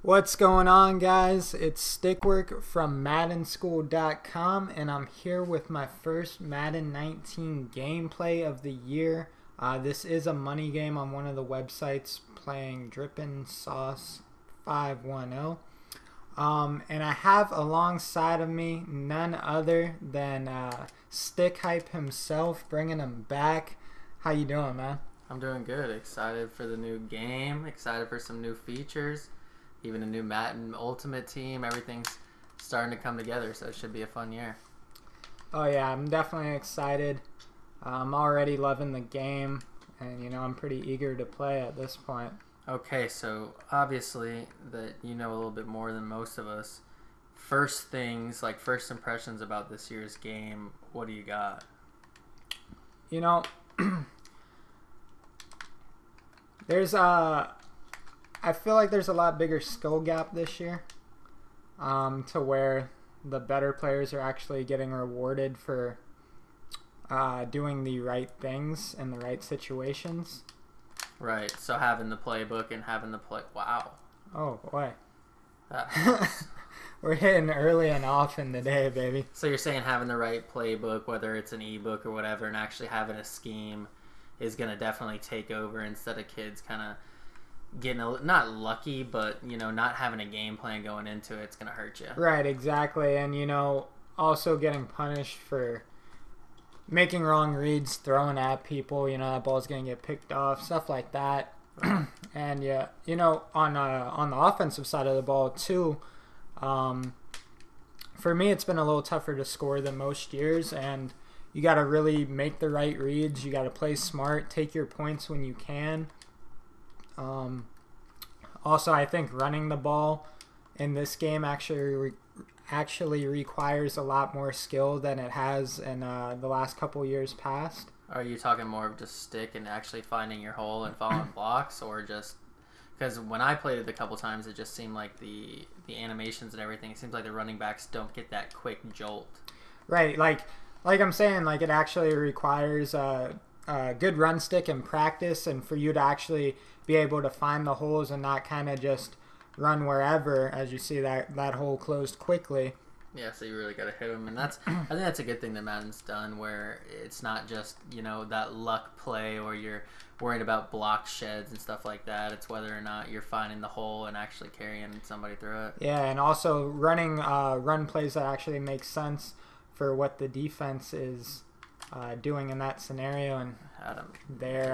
What's going on, guys? It's Stickwork from MaddenSchool.com, and I'm here with my first Madden 19 gameplay of the year. This is a money game on one of the websites, playing Drippin' Sauce 510. And I have alongside of me none other than Stick Hype himself, bringing him back. How you doing, man? I'm doing good. Excited for the new game. Excited for some new features. Even a new Madden Ultimate team. Everything's starting to come together, so it should be a fun year. Oh yeah, I'm definitely excited. I'm already loving the game, and I'm pretty eager to play at this point. Okay, so obviously that you know a little bit more than most of us. First things, like first impressions about this year's game, what do you got? There's I feel like there's a lot bigger skill gap this year, to where the better players are actually getting rewarded for doing the right things in the right situations. Right, so having the playbook and having the play. Wow. Oh boy. That We're hitting early and often today, baby. So you're saying having the right playbook, whether it's an ebook or whatever, and actually having a scheme is going to definitely take over instead of kids kind of getting not lucky, but not having a game plan going into it. It's going to hurt you. Right, exactly. And also getting punished for making wrong reads, throwing at people. That ball's going to get picked off, stuff like that. Right. And yeah, on the offensive side of the ball too, for me it's been a little tougher to score than most years, and you got to really make the right reads. You got to play smart, take your points when you can. Also, I think running the ball in this game actually requires a lot more skill than it has in the last couple years past. Are you talking more of just stick and actually finding your hole and following blocks, or just because when I played it a couple times, it just seemed like the animations and everything, it seems like the running backs don't get that quick jolt. Right, like I'm saying, like it actually requires a good run stick in practice, and for you to actually be able to find the holes and not kind of just run wherever as you see that hole closed quickly. Yeah, so you really got to hit them, and I think that's a good thing that Madden's done, where it's not just that luck play or you're worried about block sheds and stuff like that. It's whether or not you're finding the hole and actually carrying somebody through it. Yeah, and also running run plays that actually make sense for what the defense is doing in that scenario. And there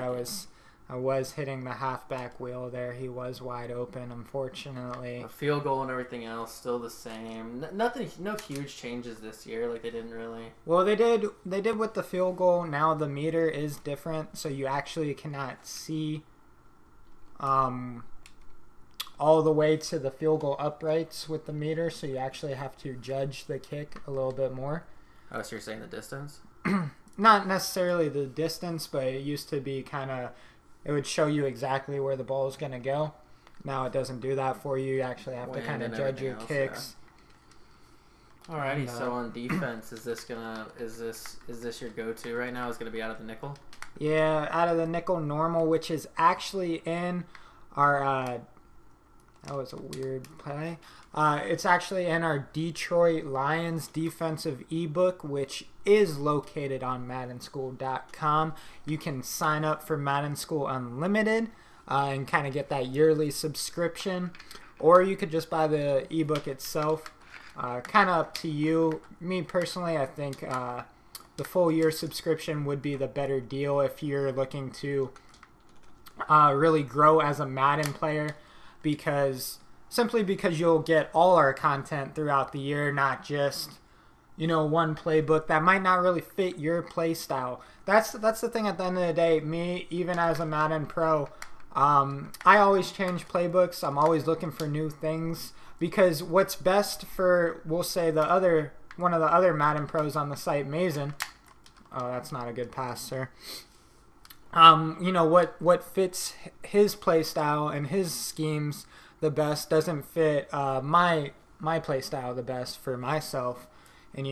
I was hitting the halfback wheel there. He was wide open, unfortunately. The field goal and everything else still the same. Nothing, no huge changes this year. Like they didn't really. Well, they did with the field goal. Now the meter is different, so you actually cannot see all the way to the field goal uprights with the meter. So you actually have to judge the kick a little bit more. Oh, so you're saying the distance? Not necessarily the distance, but it used to be kind of. It would show you exactly where the ball is going to go. Now it doesn't do that for you. You actually have to kind of judge your kicks. Yeah. Alrighty, so on defense, is this your go-to right now? Is it going to be out of the nickel? Yeah, out of the nickel normal, which is actually in our that was a weird play. It's actually in our Detroit Lions defensive ebook, which is located on MaddenSchool.com. You can sign up for Madden School Unlimited and kind of get that yearly subscription, or you could just buy the ebook itself. Kind of up to you. Me personally, I think the full year subscription would be the better deal if you're looking to really grow as a Madden player. Simply because you'll get all our content throughout the year, not just one playbook that might not really fit your play style. That's the thing at the end of the day. Me, even as a Madden pro, I always change playbooks. I'm always looking for new things, because what's best for, we'll say, one of the other Madden pros on the site, Mason. Oh, that's not a good pass, sir. What fits his play style and his schemes the best doesn't fit my play style the best for myself. And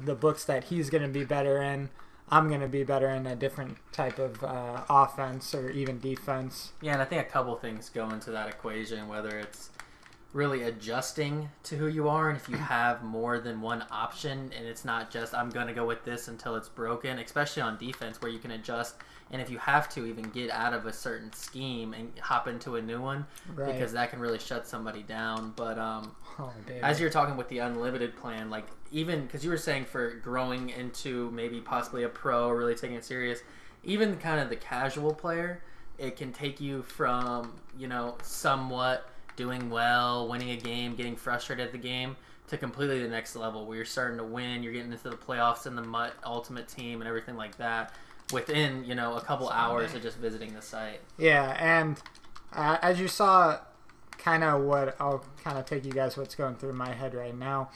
the books that he's going to be better in, I'm going to be better in a different type of offense or even defense. Yeah, and I think a couple things go into that equation, whether it's really adjusting to who you are, and if you have more than one option and it's not just I'm going to go with this until it's broken, especially on defense where you can adjust, and if you have to even get out of a certain scheme and hop into a new one, Right. because that can really shut somebody down. But David. as you're talking with the unlimited plan, like even because you were saying for growing into maybe possibly a pro or really taking it serious, even kind of the casual player, it can take you from, you know, somewhat doing well, winning a game, getting frustrated at the game, to completely the next level where you're starting to win, you're getting into the playoffs in the ultimate team and everything like that within, you know, a couple hours of just visiting the site. Yeah, and as you saw, kind of what I'll kind of take you guys what's going through my head right now.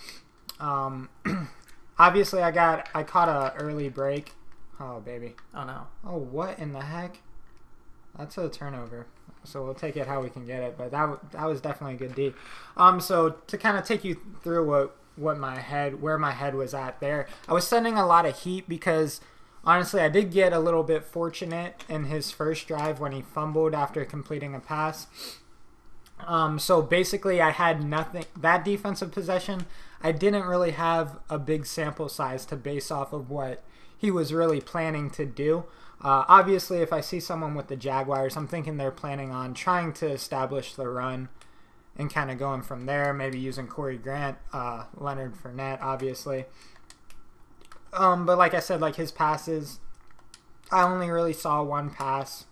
Obviously, I caught a early break. Oh baby. Oh no. Oh, what in the heck? That's a turnover. So we'll take it how we can get it, but that was definitely a good D. So to kind of take you through where my head was at there, I was sending a lot of heat because honestly I did get a little bit fortunate in his first drive when he fumbled after completing a pass. So basically I had nothing that defensive possession. I didn't really have a big sample size to base off of what he was really planning to do. Obviously, if I see someone with the Jaguars, I'm thinking they're planning on trying to establish the run and kind of going from there, maybe using Corey Grant, Leonard Fournette, obviously. But like I said, like his passes, I only really saw one pass.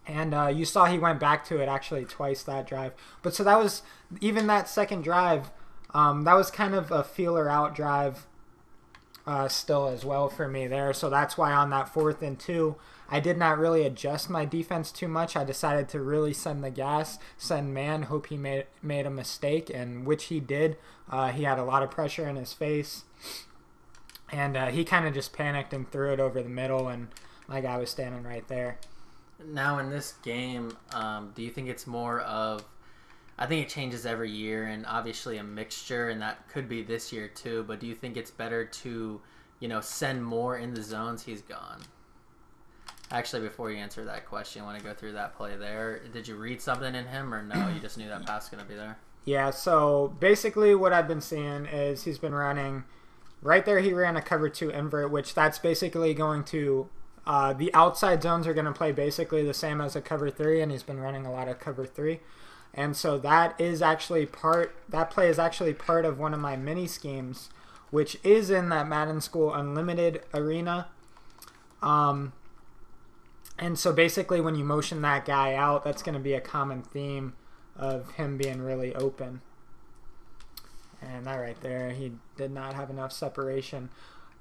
And you saw he went back to it actually twice that drive. But so that was, even that second drive, that was kind of a feeler out drive. Still as well for me there. So that's why on that 4th and 2, I did not really adjust my defense too much. I decided to really send the gas, send man, hope he made a mistake, and which he did. He had a lot of pressure in his face, and he kind of just panicked and threw it over the middle, and my guy was standing right there. Now in this game, do you think it's more of, I think it changes every year, and obviously a mixture, and that could be this year too, but do you think it's better to, you know, send more in the zones he's gone? Actually, before you answer that question, I want to go through that play there. Did you read something in him, or no, you just knew that pass was going to be there? Yeah, so basically what I've been seeing is he's been running, right there he ran a cover 2 invert, which that's basically going to, the outside zones are going to play basically the same as a cover 3, and he's been running a lot of cover 3. And so that play is actually part of one of my mini schemes, which is in that Madden School Unlimited arena. And so basically when you motion that guy out, that's going to be a common theme of him being really open. And that right there, he did not have enough separation.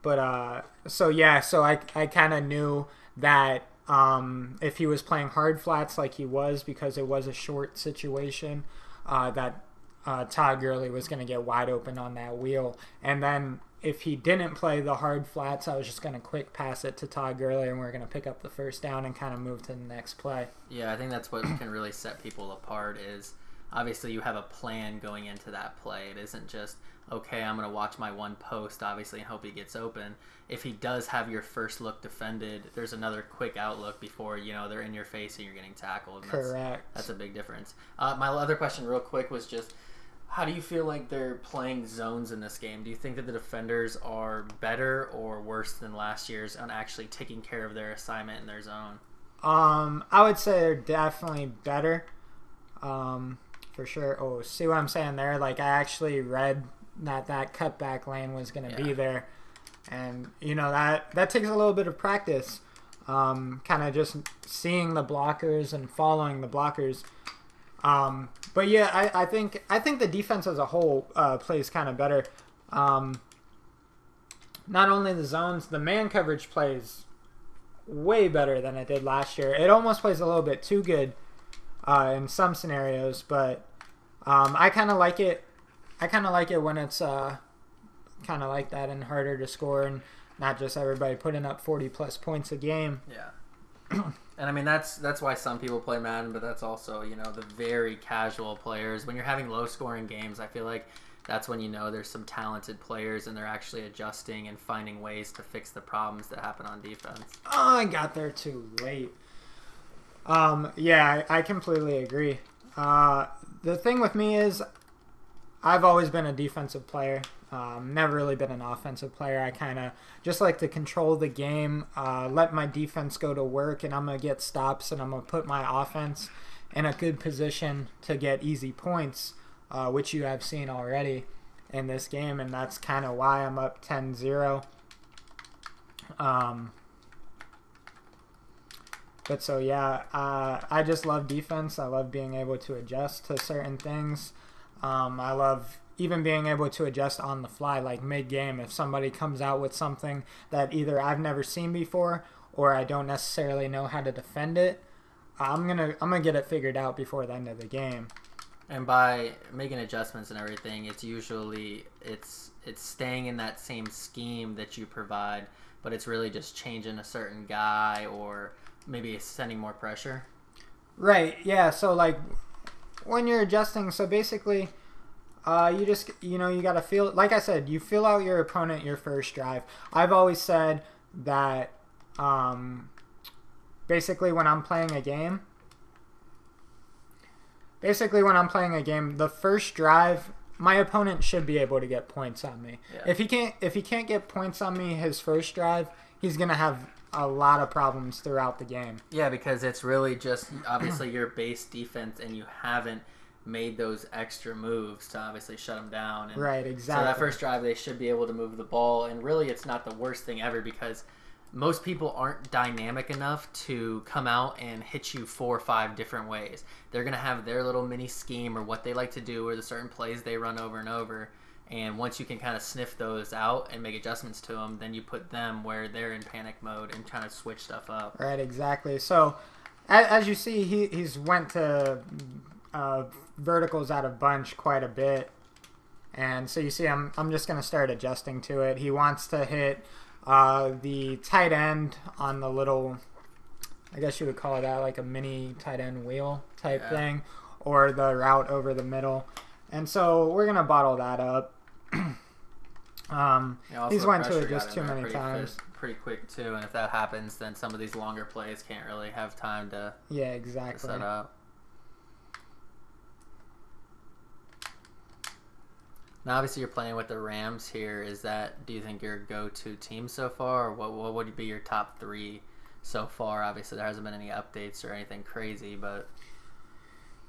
But so yeah, so I kind of knew that if he was playing hard flats like he was, because it was a short situation, that Todd Gurley was going to get wide open on that wheel. And then if he didn't play the hard flats, I was just going to quick pass it to Todd Gurley, and we're going to pick up the first down and kind of move to the next play. Yeah, I think that's what can really set people apart is obviously you have a plan going into that play. It isn't just, okay, I'm going to watch my one post, obviously, and hope he gets open. If he does have your first look defended, there's another quick outlook before, you know, they're in your face and you're getting tackled. And Correct. That's a big difference. My other question real quick was just, how do you feel like they're playing zones in this game? Do you think that the defenders are better or worse than last year's on actually taking care of their assignment in their zone? I would say they're definitely better. For sure. Oh, see what I'm saying there? Like, I actually read that cutback lane was going to be there. And, you know, that takes a little bit of practice. Kind of just seeing the blockers and following the blockers. But yeah, I think the defense as a whole plays kind of better. Not only the zones, the man coverage plays way better than it did last year. It almost plays a little bit too good in some scenarios, but I kind of like it. I kind of like it when it's kind of like that and harder to score, and not just everybody putting up 40-plus points a game. Yeah. And I mean, that's why some people play Madden, but that's also, you know, the very casual players. When you're having low-scoring games, I feel like that's when you know there's some talented players and they're actually adjusting and finding ways to fix the problems that happen on defense. Oh, I got there too late. Yeah, I completely agree. The thing with me is I've always been a defensive player. Never really been an offensive player. I kind of just like to control the game, let my defense go to work, and I'm going to get stops, and I'm going to put my offense in a good position to get easy points, which you have seen already in this game, and that's kind of why I'm up 10-0. But so yeah, I just love defense. I love being able to adjust to certain things. I love even being able to adjust on the fly, like mid-game. If somebody comes out with something that either I've never seen before or I don't necessarily know how to defend it, I'm gonna get it figured out before the end of the game. And by making adjustments and everything, it's usually it's staying in that same scheme that you provide, but it's really just changing a certain guy or maybe sending more pressure. Right. Yeah. So like when you're adjusting, so basically, you just you gotta feel. Like I said, you feel out your opponent your first drive. I've always said that. Basically, when I'm playing a game, the first drive, my opponent should be able to get points on me. Yeah. If he can't get points on me his first drive, he's gonna have a lot of problems throughout the game. Yeah, because it's really just obviously your base defense, and you haven't made those extra moves to obviously shut them down. And right, exactly. So that first drive, they should be able to move the ball, and really, it's not the worst thing ever because most people aren't dynamic enough to come out and hit you 4 or 5 different ways. They're going to have their little mini scheme or what they like to do or the certain plays they run over and over. And once you can kind of sniff those out and make adjustments to them, then you put them where they're in panic mode and kind of switch stuff up. Right, exactly. So as you see, he's went to verticals out of bunch quite a bit. And so you see I'm just going to start adjusting to it. He wants to hit the tight end on the little, I guess you would call it that, like a mini tight end wheel type thing, or the route over the middle. And so we're going to bottle that up. He's went to it just too many times. Pretty quick, too, and if that happens, then some of these longer plays can't really have time to set up. Now, obviously, you're playing with the Rams here. Do you think your go-to team so far, or what would be your top 3 so far? Obviously, there hasn't been any updates or anything crazy, but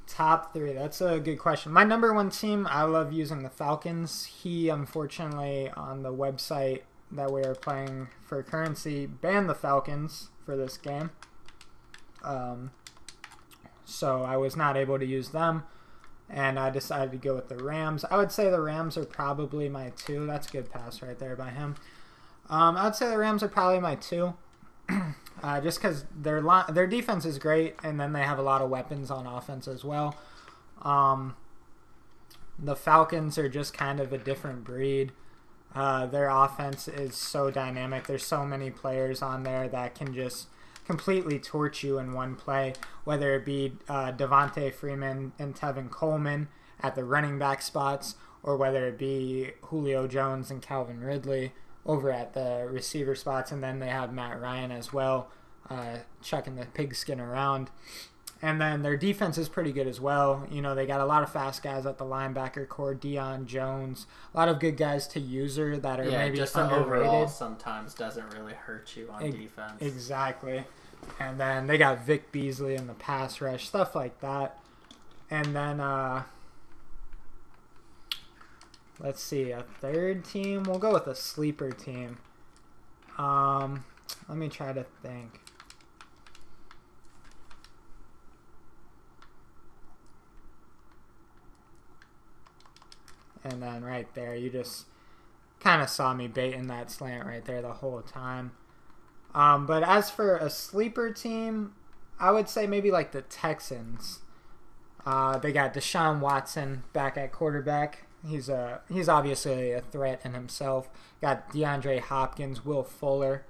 top 3. That's a good question. My number 1 team, I love using the Falcons. He, unfortunately, on the website that we are playing for currency, banned the Falcons for this game. So I was not able to use them. And I decided to go with the Rams. I would say the Rams are probably my 2. That's a good pass right there by him. I would say the Rams are probably my 2. Just because their defense is great, and then they have a lot of weapons on offense as well. The Falcons are just kind of a different breed. Their offense is so dynamic. There's so many players on there that can just completely torch you in one play, whether it be Devontae Freeman and Tevin Coleman at the running back spots, or whether it be Julio Jones and Calvin Ridley over at the receiver spots, and then they have Matt Ryan as well, chucking the pigskin around. And then their defense is pretty good as well. They got a lot of fast guys at the linebacker core, Deion Jones, a lot of good guys to user that are maybe just underrated. Overall sometimes doesn't really hurt you on defense. Exactly. And then they got Vic Beasley in the pass rush, stuff like that. And then, let's see, a third team. We'll go with a sleeper team. Let me try to think. And then right there, you just kind of saw me baiting that slant right there the whole time. But as for a sleeper team, I would say maybe like the Texans. They got Deshaun Watson back at quarterback. He's obviously a threat in himself. Got DeAndre Hopkins, Will Fuller.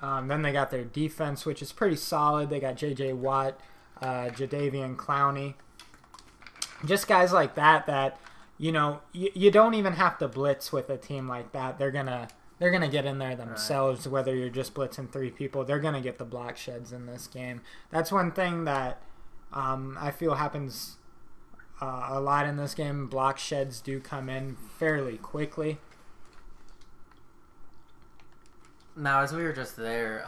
Then they got their defense, which is pretty solid. They got J.J. Watt, Jadeveon Clowney. Just guys like that you don't even have to blitz with a team like that. They're gonna get in there themselves, right? Whether you're just blitzing 3 people, they're gonna get the block sheds in this game. That's one thing that I feel happens a lot in this game. Block sheds do come in fairly quickly. Now, as we were just there,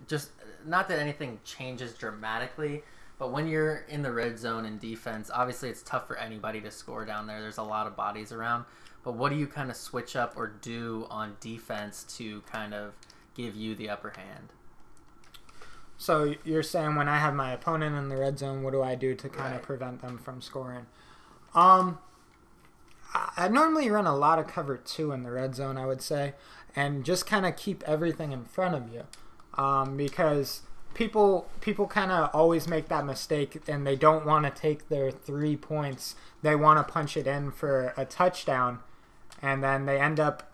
just not that anything changes dramatically, but when you're in the red zone in defense, obviously it's tough for anybody to score down there. There's a lot of bodies around. But what do you kind of switch up or do on defense to kind of give you the upper hand? So you're saying when I have my opponent in the red zone, what do I do to kind of Right. prevent them from scoring? I normally run a lot of cover 2 in the red zone, I would say, and just kind of keep everything in front of you, because people kind of always make that mistake, and they don't want to take their 3 points. They want to punch it in for a touchdown, and then they end up,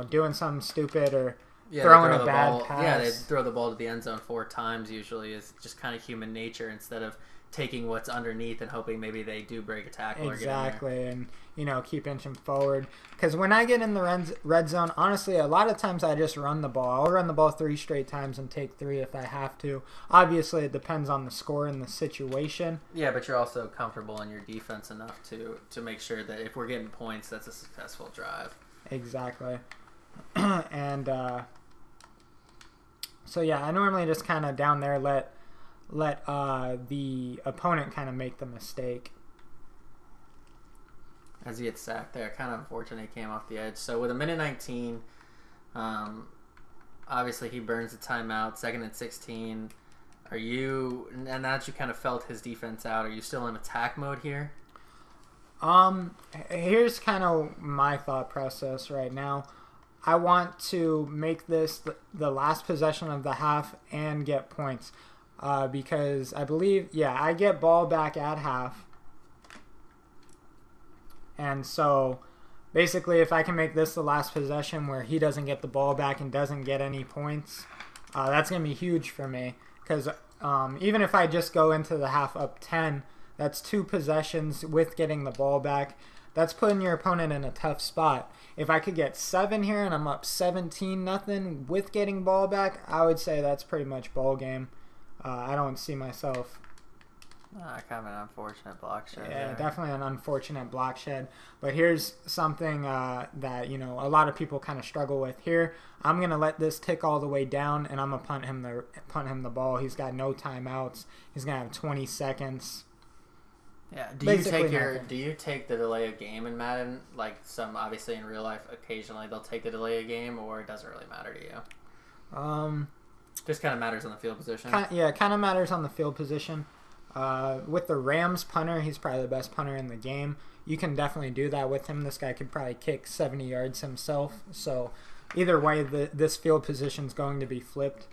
doing something stupid or throwing a bad pass. Yeah, they throw the ball to the end zone 4 times usually. Is just kind of human nature instead of taking what's underneath and hoping maybe they do break a tackle or get in there. Exactly, and keep inching forward. Because when I get in the red zone, honestly, a lot of times I just run the ball. I'll run the ball 3 straight times and take 3 if I have to. Obviously, it depends on the score and the situation. Yeah, but you're also comfortable in your defense enough to make sure that if we're getting points, that's a successful drive. Exactly. And so yeah, I normally just kind of down there let the opponent kind of make the mistake. As he gets sacked there, kind of unfortunate he came off the edge. So with 1:19, obviously he burns the timeout, 2nd and 16. Are you, and now that you kind of felt his defense out, are you still in attack mode here? Here's kind of my thought process right now. I want to make this the last possession of the half and get points. Because I believe, I get ball back at half. And so, basically, if I can make this the last possession where he doesn't get the ball back and doesn't get any points, that's going to be huge for me. Because even if I just go into the half up 10, that's 2 possessions with getting the ball back. That's putting your opponent in a tough spot. If I could get 7 here and I'm up 17-0 with getting ball back, I would say that's pretty much ball game. I don't see myself. Kind of an unfortunate block shed. Yeah, there. definitely an unfortunate block shed. But here's something that a lot of people kind of struggle with. Here, I'm gonna let this tick all the way down, and I'm gonna punt him the ball. He's got no timeouts. He's gonna have 20 seconds. Yeah. Do you take the delay of game in Madden? Like some obviously in real life, occasionally they'll take the delay of game, or it doesn't really matter to you. Just kind of matters on the field position. Kind of matters on the field position. With the Rams punter, he's probably the best punter in the game. You can definitely do that with him. This guy could probably kick 70 yards himself. So either way, this field position is going to be flipped.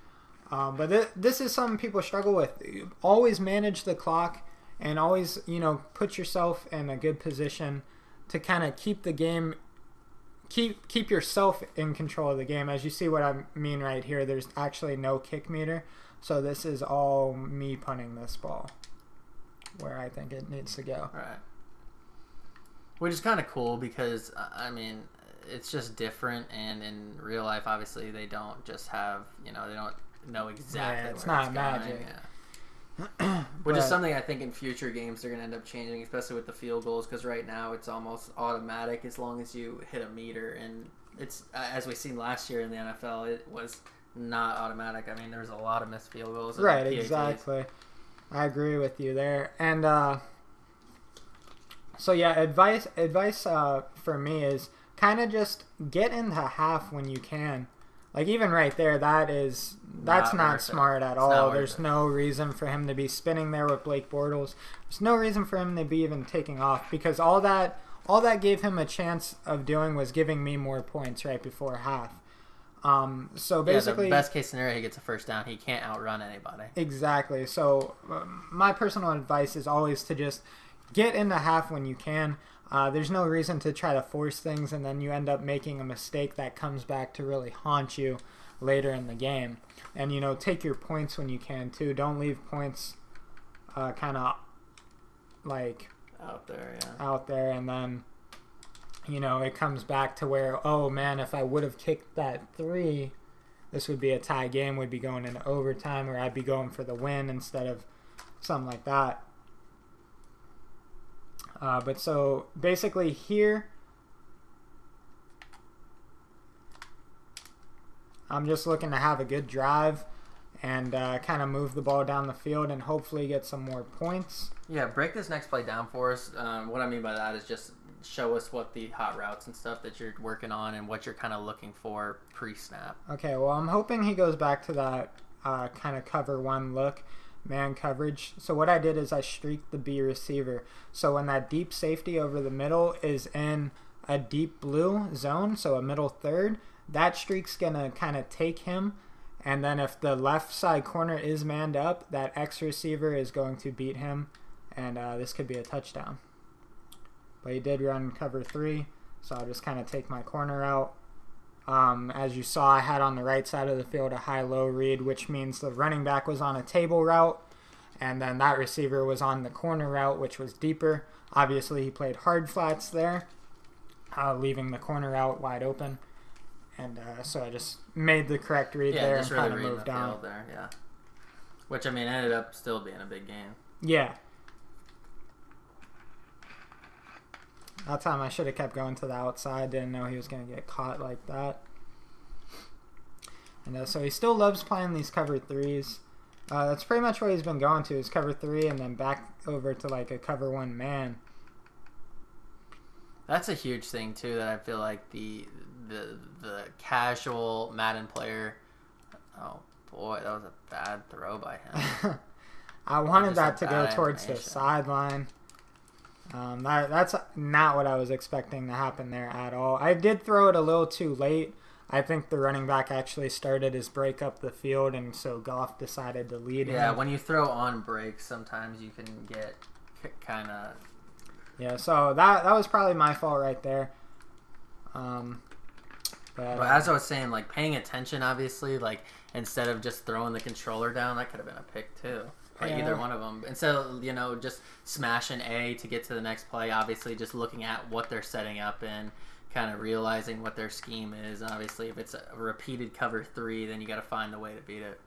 But this is something people struggle with. Always manage the clock and always, put yourself in a good position to kind of keep the game. Keep yourself in control of the game. As you see what I mean right here, there's actually no kick meter. So this is all me punting this ball where I think it needs to go. Right. Which is kind of cool because, it's just different. And in real life, obviously, they don't just have, they don't know exactly it's where not it's magic. going. Yeah. Which is something I think in future games they're going to end up changing, especially with the field goals, because right now it's almost automatic as long as you hit a meter. And it's as we seen last year in the NFL, it was not automatic. There's a lot of missed field goals. Right, PATs. exactly. I agree with you there. And so yeah, advice for me is kind of just get into half when you can. Like even right there, that's not smart at all. There's no reason for him to be spinning there with Blake Bortles. There's no reason for him to be even taking off, because all that gave him a chance of doing was giving me more points right before half. So basically, the best case scenario, he gets a first down. He can't outrun anybody. Exactly. So my personal advice is always to just get into half when you can. There's no reason to try to force things and then you end up making a mistake that comes back to really haunt you later in the game. And, take your points when you can, too. Don't leave points kind of like out there, and then, it comes back to where, oh, man, if I would have kicked that 3, this would be a tie game. We'd be going into overtime, or I'd be going for the win instead of something like that. But so basically here, I'm just looking to have a good drive and kind of move the ball down the field and hopefully get some more points. Yeah, break this next play down for us. What I mean by that is just show us what the hot routes and stuff that you're working on and what you're kind of looking for pre-snap. Okay, well, I'm hoping he goes back to that kind of cover one look, man coverage. So what I did is I streaked the B receiver. So when that deep safety over the middle is in a deep blue zone, so a middle third, that streak's going to kind of take him. And then if the left side corner is manned up, that X receiver is going to beat him. And this could be a touchdown. But he did run cover 3, so I'll just kind of take my corner out. As you saw, I had on the right side of the field a high-low read, which means the running back was on a table route, and then that receiver was on the corner route, which was deeper. Obviously, he played hard flats there, leaving the corner route wide open. And so I just made the correct read there and kind of moved down. There, yeah. Which, I mean, ended up still being a big game. Yeah. That time I should have kept going to the outside. Didn't know he was going to get caught like that. And so he still loves playing these cover 3s. That's pretty much what he's been going to, is cover 3 and then back over to like a cover 1 man. That's a huge thing too, that I feel like the casual Madden player. Oh boy, that was a bad throw by him. I wanted that to go towards the sideline. That's not what I was expecting to happen there at all. I did throw it a little too late. I think the running back actually started his break up the field, and so Goff decided to lead him. Yeah, when you throw on breaks, sometimes you can get kind of... Yeah, so that was probably my fault right there. But as I was saying, like, paying attention, obviously, like, instead of just throwing the controller down, that could have been a pick, too. Or either one of them. Instead of, you know, just smashing A to get to the next play, obviously just looking at what they're setting up and kind of realizing what their scheme is. Obviously, if it's a repeated cover 3, then you got to find the way to beat it.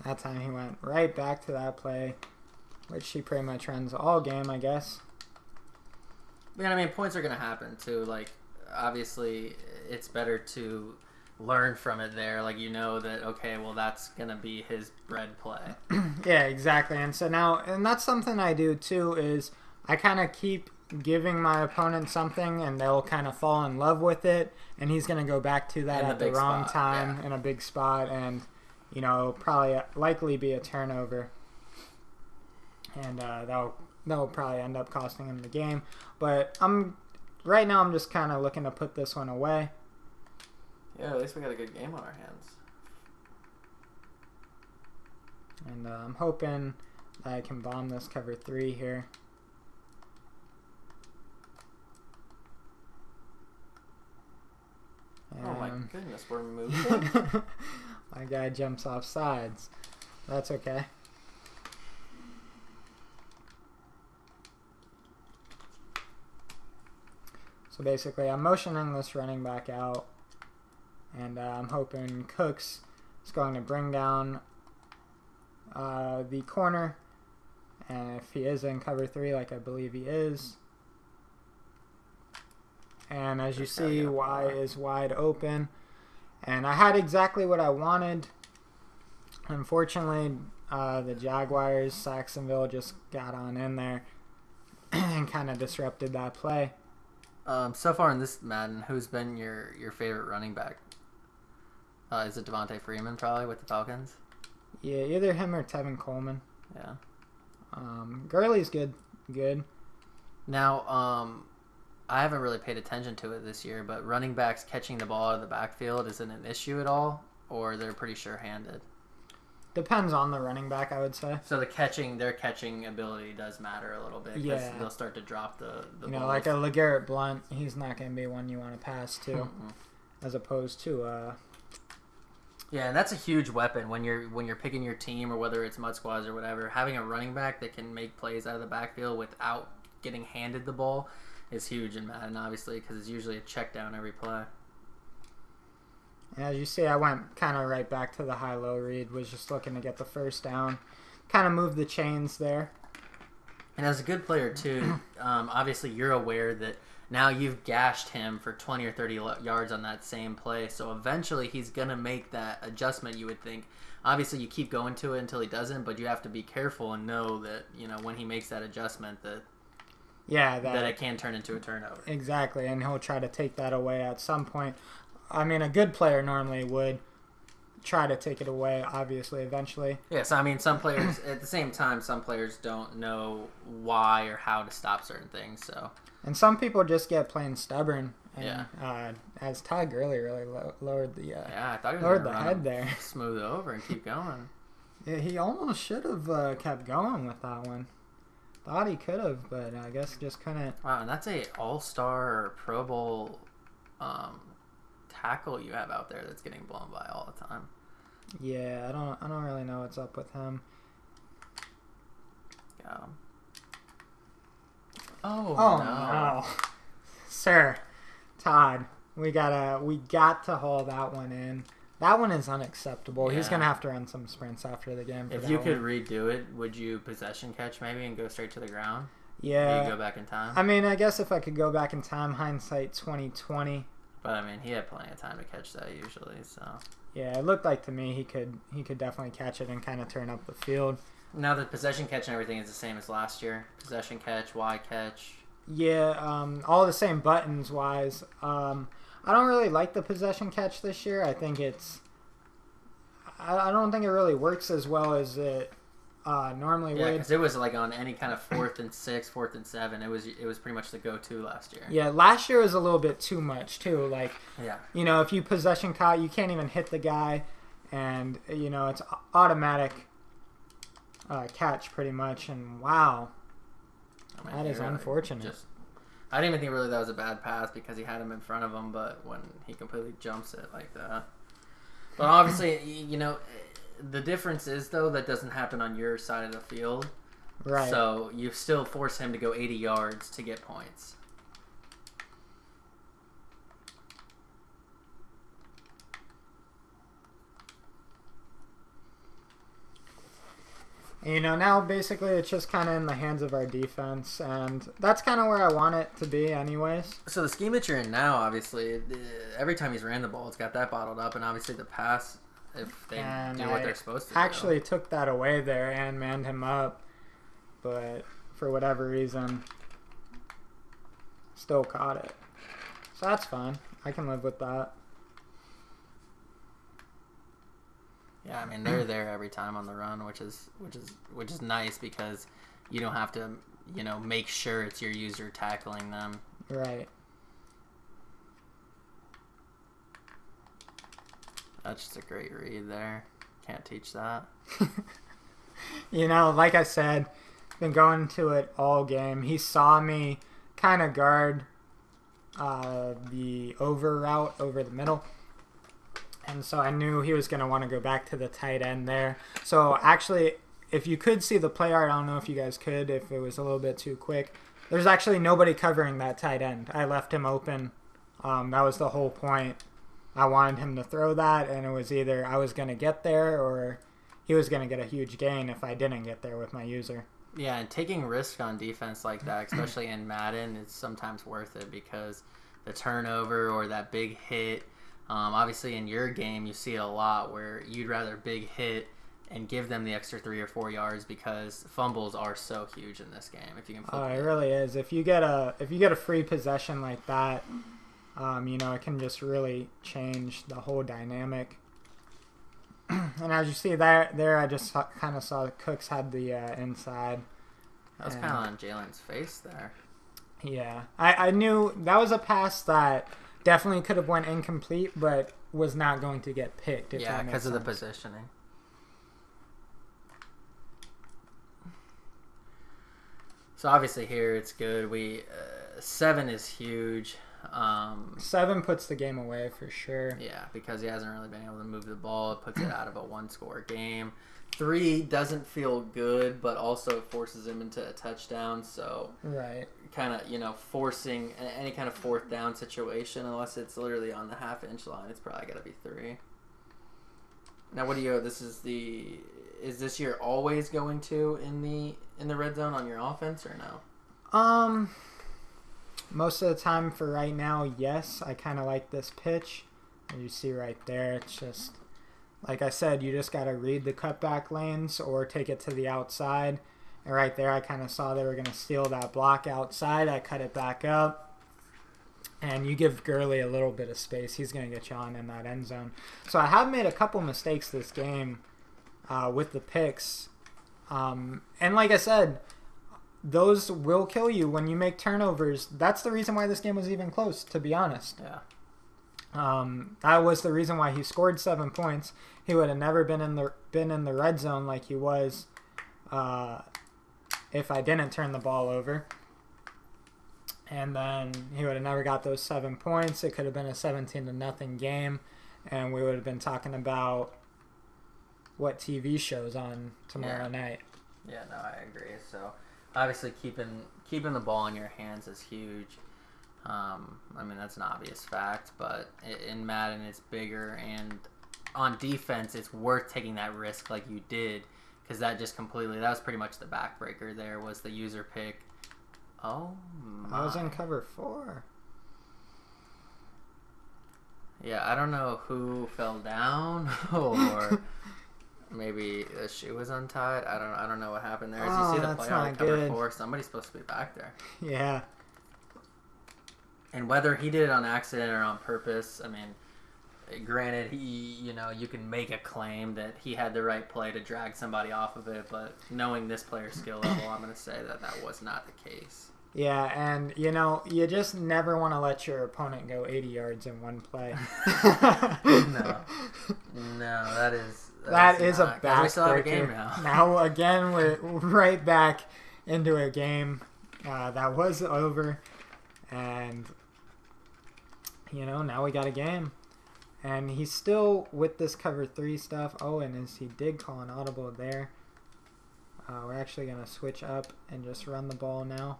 That time he went right back to that play, which he pretty much runs all game, I guess. Yeah, I mean, points are going to happen, too. Like, obviously, it's better to learn from it there. Like, you know that, okay, well, that's going to be his bread play. Yeah, exactly. And so now, and that's something I do, too, is I kind of keep giving my opponent something, and they'll kind of fall in love with it, and he's going to go back to that at the wrong time in a big spot, and, you know, probably likely be a turnover. And that'll probably end up costing him the game. But right now I'm just kind of looking to put this one away. Yeah, at least we got a good game on our hands. And I'm hoping that I can bomb this cover 3 here. Oh my goodness, we're moving. My guy jumps off sides. That's okay. So basically, I'm motioning this running back out, and I'm hoping Cooks is going to bring down the corner, and if he is in cover 3, like I believe he is, and as you see, Y is wide open, and I had exactly what I wanted. Unfortunately, the Jaguars, Saxonville, just got on in there and kind of disrupted that play. So far in this Madden, who's been your favorite running back? Is it Devontae Freeman probably with the Falcons? Yeah, either him or Tevin Coleman. Yeah. Gurley's good. Now, I haven't really paid attention to it this year, but running backs catching the ball out of the backfield, is it an issue at all, or they're pretty sure-handed? Depends on the running back, I would say. So their catching ability does matter a little bit. Yeah. They'll start to drop the you know, like a LeGarrette Blount, he's not going to be one you want to pass to, as opposed to. Yeah, and that's a huge weapon when you're picking your team, or whether it's mud squads or whatever. Having a running back that can make plays out of the backfield without getting handed the ball is huge in Madden, obviously, because it's usually a check down every play. As you see, I went kind of right back to the high-low read, was just looking to get the first down. kind of move the chains there. And as a good player too, obviously you're aware that now you've gashed him for 20 or 30 yards on that same play. So eventually he's going to make that adjustment, you would think. Obviously you keep going to it until he doesn't, but you have to be careful and know that, when he makes that adjustment that it can turn into a turnover. Exactly, and he'll try to take that away at some point. I mean, a good player normally would try to take it away, obviously, eventually. Yes, I mean, some players, at the same time, some players don't know why or how to stop certain things, so. And some people just get plain stubborn. And, yeah. As Ty Gurley really lowered the I thought he was lowered the head there. Smooth over and keep going. Yeah, he almost should have kept going with that one. Thought he could have, but I guess just couldn't. Wow, and that's a All-Star or Pro Bowl tackle you have out there that's getting blown by all the time. Yeah, I don't really know what's up with him. Got him. Oh no. Sir, Todd, we got to haul that one in. That one is unacceptable. Yeah. He's gonna have to run some sprints after the game. If you could redo it, would you possession catch maybe and go straight to the ground? Yeah. You go back in time. I mean, I guess if I could go back in time, hindsight 2020. But I mean, he had plenty of time to catch that usually. So. Yeah, it looked like to me he could definitely catch it and kind of turn up the field. Now the possession catch and everything is the same as last year. Possession catch, Y catch. Yeah, all the same buttons wise. I don't really like the possession catch this year. I think I don't think it really works as well as it normally would. Yeah, because it was like on any kind of 4th and 6, 4th and 7. It was pretty much the go-to last year. Yeah, last year was a little bit too much too. Like, yeah, if you possession caught, you can't even hit the guy, and it's automatic catch pretty much. And wow. I mean, that is really unfortunate. I didn't even think really that was a bad pass because he had him in front of him, but when he completely jumps it like that. But obviously, the difference is, though, that doesn't happen on your side of the field. Right. So you still force him to go 80 yards to get points. Now basically it's just kind of in the hands of our defense, and that's kind of where I want it to be anyways. So the scheme that you're in now, obviously, every time he's ran the ball, it's got that bottled up, and obviously the pass, if they do what they're supposed to do. Actually took that away there and manned him up, but for whatever reason, still caught it. So that's fine. I can live with that. Yeah, I mean they're there every time on the run, which is nice because you don't have to, make sure it's your user tackling them. Right. That's just a great read there. Can't teach that. Like I said, been going to it all game. He saw me kind of guard the over route over the middle. And so I knew he was going to want to go back to the tight end there. So actually, if you could see the play art, I don't know if you guys could, if it was a little bit too quick. There's actually nobody covering that tight end. I left him open. That was the whole point. I wanted him to throw that, and it was either I was going to get there or he was going to get a huge gain if I didn't get there with my user. Yeah, and taking risk on defense like that, especially in Madden, is sometimes worth it because the turnover or that big hit. Obviously, in your game, you see it a lot where you'd rather big hit and give them the extra 3 or 4 yards because fumbles are so huge in this game. If you can, it really is. If you get a free possession like that, it can just really change the whole dynamic. And as you see there, I just kind of saw Cooks had the inside. That was kind of on Jalen's face there. Yeah, I knew that was a pass that definitely could have went incomplete, but was not going to get picked. Yeah, because of the positioning. So obviously here it's good. 7 is huge. 7 puts the game away for sure. Yeah, because he hasn't really been able to move the ball. It puts it out of a 1-score game. 3 doesn't feel good, but also forces him into a touchdown. So right, kind of forcing any kind of 4th down situation, unless it's literally on the half-inch line, it's probably got to be 3. Now, what do you? This is the is this year always going to in the red zone on your offense or no? Most of the time for right now, yes. I kind of like this pitch. And you see right there, it's just, like I said, you just got to read the cutback lanes or take it to the outside. And right there, I kind of saw they were going to steal that block outside. I cut it back up. And you give Gurley a little bit of space. He's going to get you on in that end zone. So I have made a couple mistakes this game with the picks. And like I said, those will kill you when you make turnovers. That's the reason why this game was even close, to be honest. Yeah. That was the reason why he scored 7 points. He would have never been in the red zone like he was if I didn't turn the ball over. And then he would have never got those 7 points. It could have been a 17-0 game, and we would have been talking about what TV shows on tomorrow night. Yeah, no, I agree. So obviously keeping the ball in your hands is huge. I mean, that's an obvious fact, but in Madden it's bigger, and on defense it's worth taking that risk like you did, because that was pretty much the backbreaker. There was the user pick. Oh my. I was in cover 4. Yeah, I don't know who fell down or maybe the shoe was untied. I don't know what happened there. As you see the player on cover 4, somebody's supposed to be back there. Yeah. And whether he did it on accident or on purpose, I mean, granted, you can make a claim that he had the right play to drag somebody off of it, but knowing this player's skill level, I'm going to say that was not the case. Yeah, and, you just never want to let your opponent go 80 yards in one play. No, that is a backbreaker. We still have a game now. Now, again, we're right back into a game that was over, and, now we got a game. And he's still with this cover 3 stuff. Oh, and he did call an audible there. We're actually going to switch up and just run the ball now.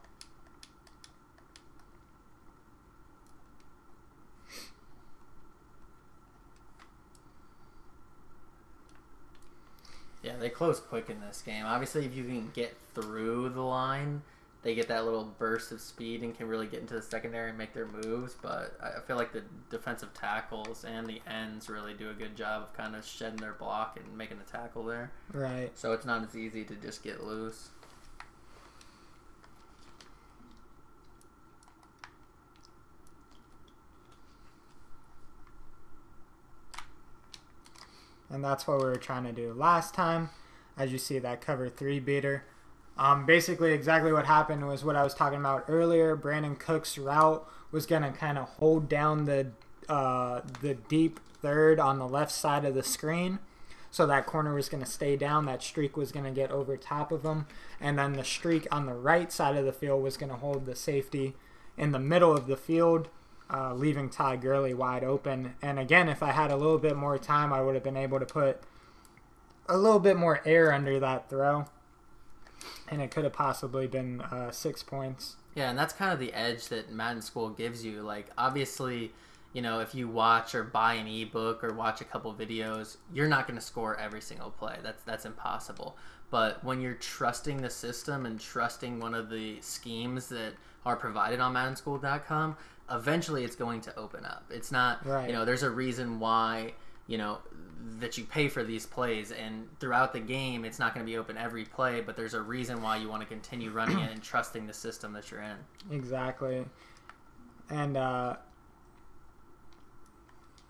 Yeah, they close quick in this game. Obviously, if you can get through the line, they get that little burst of speed and can really get into the secondary and make their moves. But I feel like the defensive tackles and the ends really do a good job of kind of shedding their block and making the tackle there. Right. So it's not as easy to just get loose. And that's what we were trying to do last time. As you see, that cover 3 beater. Basically, exactly what happened was what I was talking about earlier. Brandon Cook's route was going to kind of hold down the deep third on the left side of the screen. So that corner was going to stay down. That streak was going to get over top of him. And then the streak on the right side of the field was going to hold the safety in the middle of the field, leaving Ty Gurley wide open. And again, if I had a little bit more time, I would have been able to put a little bit more air under that throw. And it could have possibly been 6 points. Yeah, and that's kind of the edge that Madden School gives you. Like, obviously, if you watch or buy an ebook or watch a couple videos, you're not going to score every single play. That's impossible. But when you're trusting the system and trusting one of the schemes that are provided on MaddenSchool.com, eventually it's going to open up. It's not, right. There's a reason why, that you pay for these plays, and throughout the game it's not going to be open every play, but there's a reason why you want to continue running it and trusting the system that you're in. Exactly. And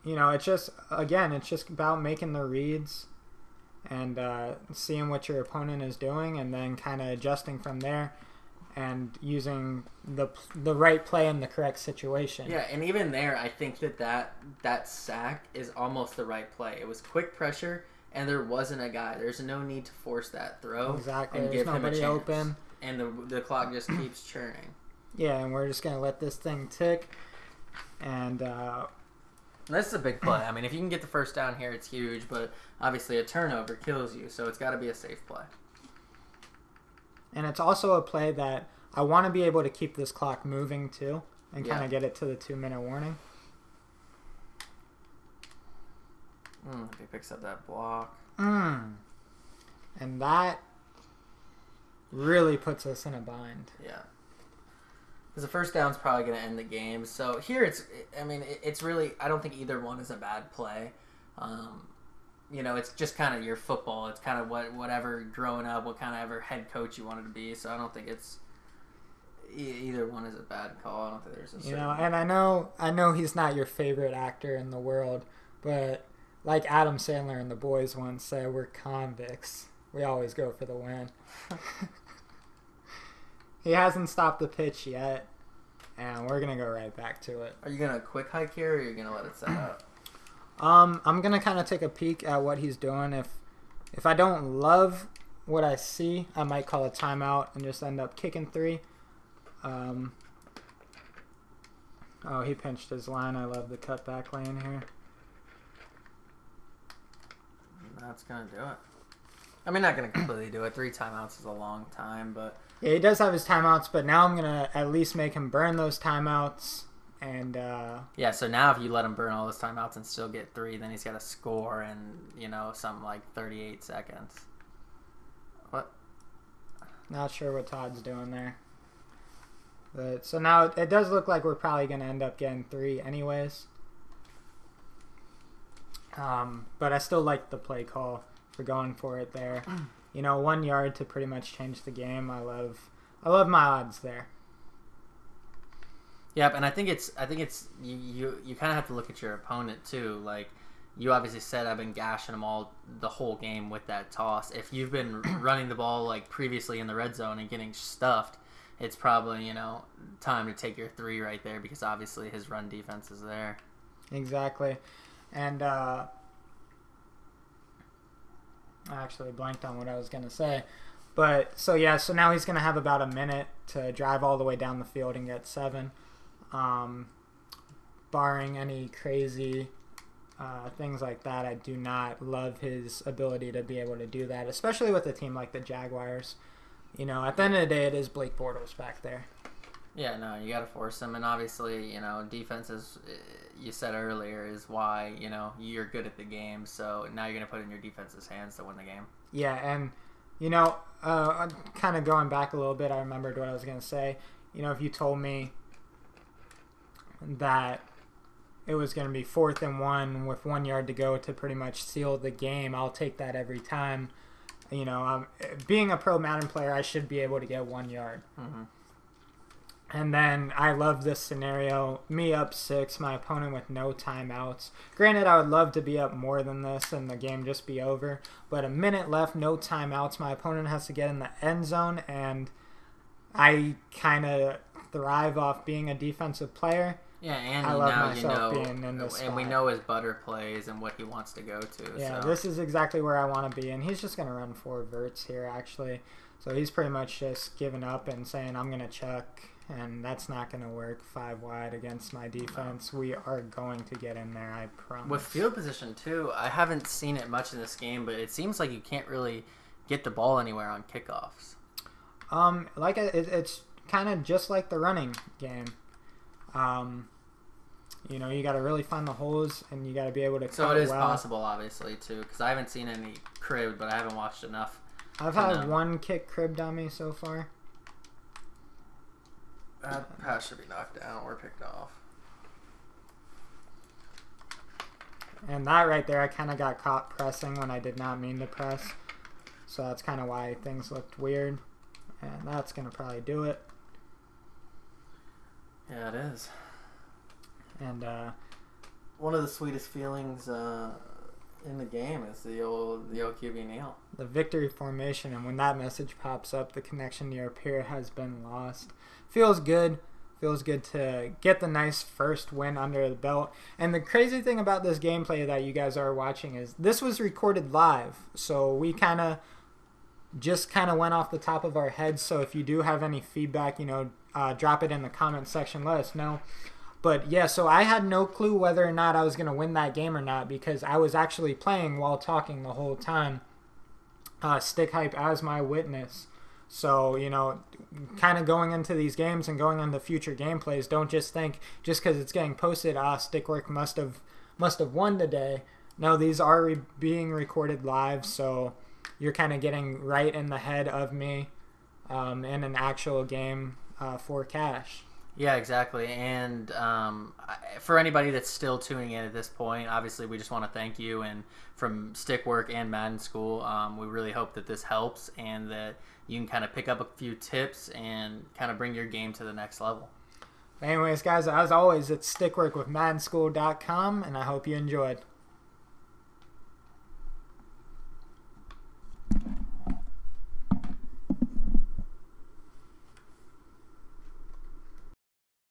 it's just about making the reads and seeing what your opponent is doing, and then kind of adjusting from there and using the right play in the correct situation. Yeah, and even there, I think that sack is almost the right play. It was quick pressure, and there wasn't a guy. There's no need to force that throw. Exactly. And There's give him a nobody chance. open. And the clock just keeps churning. Yeah, and we're just going to let this thing tick. And this is a big play. I mean, if you can get the first down here, it's huge, but obviously a turnover kills you, so it's got to be a safe play. And it's also a play that I want to be able to keep this clock moving too, and kind of get it to the 2-minute warning. If he picks up that block. And that really puts us in a bind. Yeah. Because the first down's probably going to end the game. So here it's really, I don't think either one is a bad play. It's just kind of your football. It's kind of whatever growing up, what kind of ever head coach you wanted to be. So I don't think it's either one is a bad call. I don't think there's a certain... And I know he's not your favorite actor in the world, but like Adam Sandler and The Boys once said, we're convicts. We always go for the win. He hasn't stopped the pitch yet, and we're going to go right back to it. Are you going to quick hike here, or are you going to let it set up? I'm going to kind of take a peek at what he's doing. If I don't love what I see, I might call a timeout and just end up kicking 3. Oh, he pinched his line. I love the cutback lane here. That's going to do it. I mean, not going to completely do it. 3 timeouts is a long time, but... Yeah, he does have his timeouts, but now I'm going to at least make him burn those timeouts. And yeah, so now if you let him burn all those timeouts and still get 3, then he's got to score in, something like 38 seconds. What? Not sure what Todd's doing there. But, so now it does look like we're probably going to end up getting 3 anyways. But I still like the play call for going for it there. 1 yard to pretty much change the game. I love my odds there. Yep, and I think it's you kind of have to look at your opponent too. Like you obviously said, I've been gashing them all the whole game with that toss. If you've been running the ball like previously in the red zone and getting stuffed, it's probably time to take your 3 right there because obviously his run defense is there. Exactly, and I actually blanked on what I was gonna say. But so now he's gonna have about a minute to drive all the way down the field and get 7. Barring any crazy things like that, I do not love his ability to be able to do that, especially with a team like the Jaguars. At the end of the day, it is Blake Bortles back there. Yeah, no, you got to force him, and obviously, defense is, you said earlier, is why, you're good at the game, so now you're going to put it in your defense's hands to win the game. Yeah, and, kind of going back a little bit, I remembered what I was going to say. If you told me that it was going to be 4th and 1 with 1 yard to go to pretty much seal the game, I'll take that every time. Being a pro Madden player, I should be able to get 1 yard. Mm-hmm. And then I love this scenario. Me up 6, my opponent with no timeouts. Granted, I would love to be up more than this and the game just be over. But a minute left, no timeouts. My opponent has to get in the end zone, and I kind of thrive off being a defensive player. Yeah, and I love myself being in this and spot. we know his butter plays and what he wants to go to. Yeah, so. This is exactly where I want to be, and he's just going to run 4 verts here, actually. So he's pretty much just giving up and saying, I'm going to chuck, and that's not going to work 5 wide against my defense. No. We are going to get in there, I promise. With field position, too, I haven't seen it much in this game, but it seems like you can't really get the ball anywhere on kickoffs. It's kind of just like the running game. You got to really find the holes, and you got to be able to cut. So it is possible, obviously, too, because I haven't seen any cribbed, but I haven't watched enough. I've had 1 kick cribbed on me so far. That pass should be knocked down or picked off. And that right there, I kind of got caught pressing when I did not mean to press. So that's kind of why things looked weird. And that's going to probably do it. Yeah, it is. And one of the sweetest feelings in the game is the old QB kneel. The victory formation, and when that message pops up, the connection to your peer has been lost. Feels good. Feels good to get the nice first win under the belt. And the crazy thing about this gameplay that you guys are watching is this was recorded live. So we kind of went off the top of our heads. So if you do have any feedback, drop it in the comment section. Let us know. But yeah, so I had no clue whether or not I was going to win that game or not because I was actually playing while talking the whole time. Stick Hype as my witness. So, kind of going into these games and going into future gameplays, don't just think just because it's getting posted, Stickwork must have won today. No, these are being recorded live, so you're kind of getting right in the head of me in an actual game for cash. Yeah, exactly. And for anybody that's still tuning in at this point, obviously we just want to thank you. And from Stickwork and Madden School, we really hope that this helps and that you can kind of pick up a few tips and kind of bring your game to the next level. Anyways, guys, as always, it's Stickwork with MaddenSchool.com, and I hope you enjoyed.